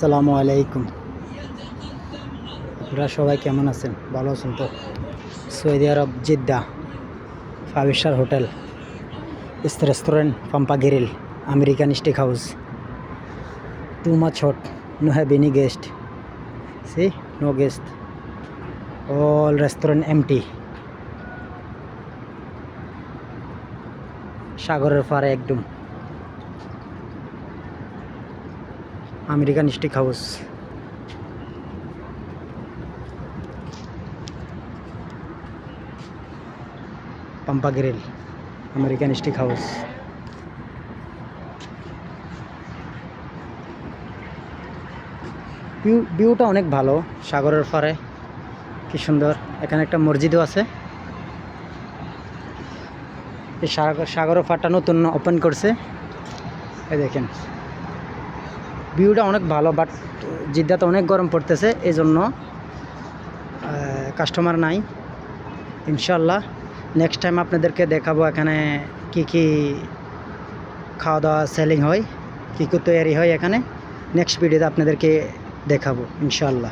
আসসালামু আলাইকুম। আপনারা সবাই কেমন আছেন? ভালো আছেন তো? Saudi Arab Jeddah 5 star hotel, restaurant, Pampa Grill, American steak house. Too much hot. No have any guest. See, no guest. All restaurant empty. সাগরের পাড়ে একদম American steak house. Pampa Grill, American steak house. ভিউটা অনেক ভালো, সাগরের পাড়ে কি সুন্দর. এখানে একটা মসজিদও আছে. এই সাগরের পাড়টা নতুন ওপেন করছে. এই দেখেন ভিউটা অনেক ভালো, বাট জিদ্দাতে অনেক গরম পড়তেছে, এই জন্য কাস্টমার নাই. ইনশাল্লাহ নেক্সট টাইম আপনাদেরকে দেখাবো এখানে কি কি খাওয়া দাওয়া সেলিং হয়, কী কী তৈরি হয় এখানে. নেক্সট ভিডিওতে আপনাদেরকে দেখাবো ইনশাল্লাহ.